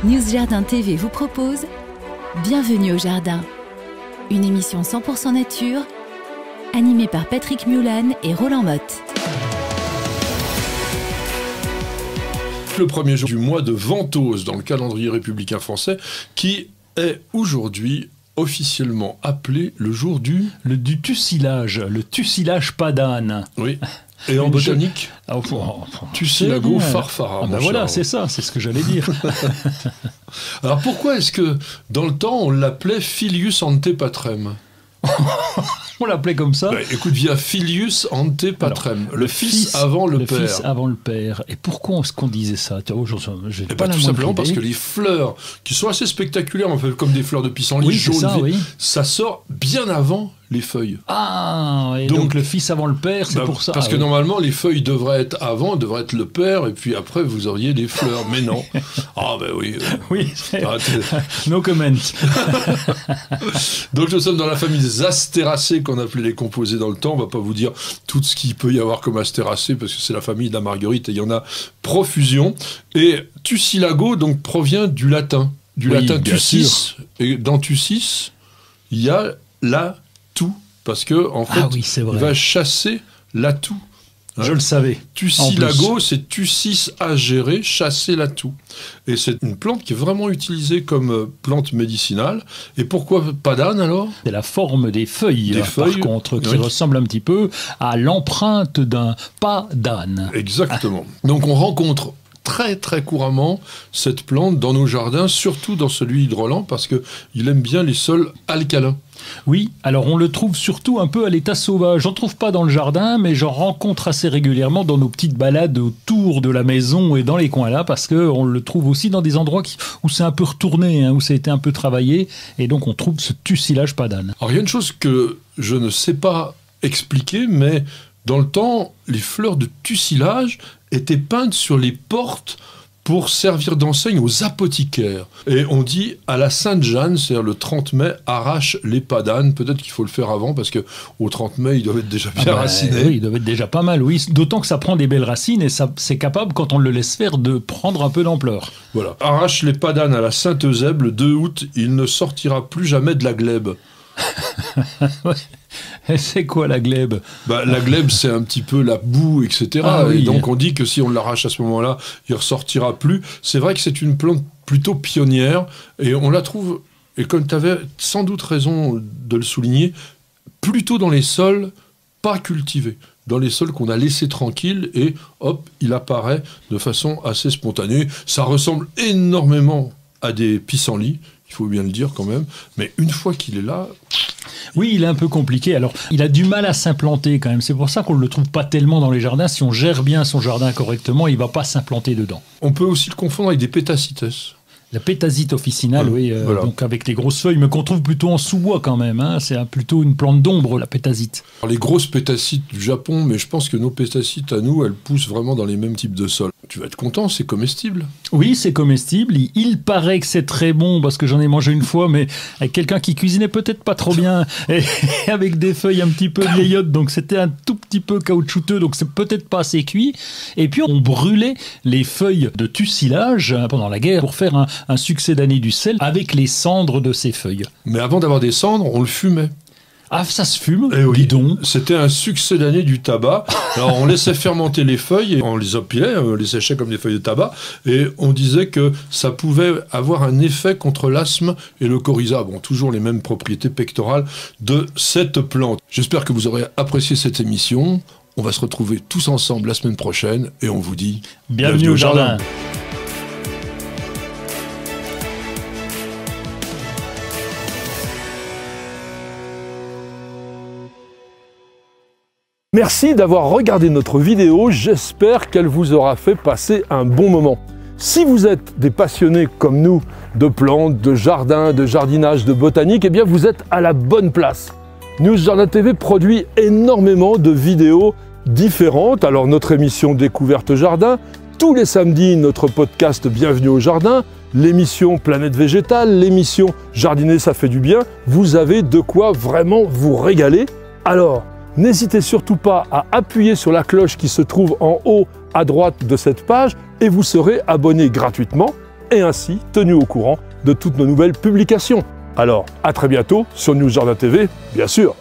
News Jardin TV vous propose Bienvenue au Jardin, une émission 100% nature, animée par Patrick Mulan et Roland Motte. Le premier jour du mois de Ventose dans le calendrier républicain français, qui est aujourd'hui officiellement appelé le jour du tussilage, le tussilage pas d'âne. Oui. Et en botanique, Tussilago farfara. Voilà, c'est ça, c'est ce que j'allais dire. Alors pourquoi est-ce que dans le temps on l'appelait Filius ante patrem? On l'appelait comme ça. Écoute, via Filius ante patrem, le fils avant le père. Le fils avant le père. Et pourquoi est-ce qu'on disait ça? Tout simplement parce que les fleurs, qui sont assez spectaculaires, en fait, comme des fleurs de pissenlit jaunes, ça sort bien avant les feuilles. Ah, et donc le fils avant le père, c'est pour ça. Parce que normalement, les feuilles devraient être avant, devraient être le père, et puis après, vous auriez les fleurs. Mais non. Ah, ben oui. Oui, no comment. Donc nous sommes dans la famille des astéracées qu'on appelait les composés dans le temps. On va pas vous dire tout ce qu'il peut y avoir comme astéracées, parce que c'est la famille de la marguerite, et il y en a profusion. Et Tussilago, donc, provient du latin. Du latin tussis. Et dans tussis, il y a la toux, parce que en fait, il va chasser la toux. Je le savais. Tussilago, c'est tussis agere, chasser la toux. Et c'est une plante qui est vraiment utilisée comme plante médicinale. Et pourquoi pas d'âne alors? C'est la forme des feuilles, par contre, qui ressemble un petit peu à l'empreinte d'un pas d'âne. Exactement. Donc on rencontre très très couramment cette plante dans nos jardins, surtout dans celui de Roland, parce qu'il aime bien les sols alcalins. Oui, alors on le trouve surtout un peu à l'état sauvage. J'en trouve pas dans le jardin, mais j'en rencontre assez régulièrement dans nos petites balades autour de la maison et dans les coins là, parce qu'on le trouve aussi dans des endroits où c'est un peu retourné, où ça a été un peu travaillé, et donc on trouve ce tussilage pas d'âne. Alors il y a une chose que je ne sais pas expliquer, mais dans le temps, les fleurs de tussilage étaient peintes sur les portes pour servir d'enseigne aux apothicaires. Et on dit à la Sainte-Jeanne, c'est-à-dire le 30 mai, arrache les pas d'âne. Peut-être qu'il faut le faire avant, parce qu'au 30 mai, ils doivent être déjà bien racinés. Oui, ils doivent être déjà pas mal, oui. D'autant que ça prend des belles racines, et c'est capable, quand on le laisse faire, de prendre un peu d'ampleur. Voilà. Arrache les pas d'âne à la Sainte-Eusèbe, le 2 août, il ne sortira plus jamais de la glèbe. Et c'est quoi la glèbe? La glèbe, c'est un petit peu la boue, etc. Et donc on dit que si on l'arrache à ce moment-là, il ne ressortira plus. C'est vrai que c'est une plante plutôt pionnière, et on la trouve, et comme tu avais sans doute raison de le souligner, plutôt dans les sols pas cultivés, dans les sols qu'on a laissés tranquilles, et hop, il apparaît de façon assez spontanée. Ça ressemble énormément à des pissenlits, il faut bien le dire quand même, mais une fois qu'il est là... Oui, il est un peu compliqué. Alors, il a du mal à s'implanter quand même. C'est pour ça qu'on ne le trouve pas tellement dans les jardins. Si on gère bien son jardin correctement, il ne va pas s'implanter dedans. On peut aussi le confondre avec des pétacites. La pétasite officinale, voilà. Donc avec les grosses feuilles, mais qu'on trouve plutôt en sous-bois quand même. C'est plutôt une plante d'ombre, la pétasite. Alors, les grosses pétacites du Japon, mais je pense que nos pétacites à nous, elles poussent vraiment dans les mêmes types de sols. Tu vas être content, c'est comestible. Oui, c'est comestible. Il paraît que c'est très bon, parce que j'en ai mangé une fois, mais avec quelqu'un qui cuisinait peut-être pas trop bien, et avec des feuilles un petit peu vieillottes, donc c'était un tout petit peu caoutchouteux, donc c'est peut-être pas assez cuit. Et puis on brûlait les feuilles de tussilage pendant la guerre pour faire un succédané du sel avec les cendres de ces feuilles. Mais avant d'avoir des cendres, on le fumait. Ah, ça se fume, dis donc. C'était un succédané du tabac. Alors, on laissait fermenter les feuilles, et on les empilait, on les séchait comme des feuilles de tabac, et on disait que ça pouvait avoir un effet contre l'asthme et le coryza. Bon, toujours les mêmes propriétés pectorales de cette plante. J'espère que vous aurez apprécié cette émission. On va se retrouver tous ensemble la semaine prochaine, et on vous dit... Bienvenue au jardin. Merci d'avoir regardé notre vidéo, j'espère qu'elle vous aura fait passer un bon moment. Si vous êtes des passionnés comme nous de plantes, de jardin, de jardinage, de botanique, eh bien vous êtes à la bonne place. News Jardin TV produit énormément de vidéos différentes. Alors notre émission Découverte Jardin, tous les samedis notre podcast Bienvenue au Jardin, l'émission Planète Végétale, l'émission Jardiner ça fait du bien. Vous avez de quoi vraiment vous régaler. Alors, n'hésitez surtout pas à appuyer sur la cloche qui se trouve en haut à droite de cette page et vous serez abonné gratuitement. et ainsi tenu au courant de toutes nos nouvelles publications. Alors, à très bientôt sur News Jardin TV, bien sûr.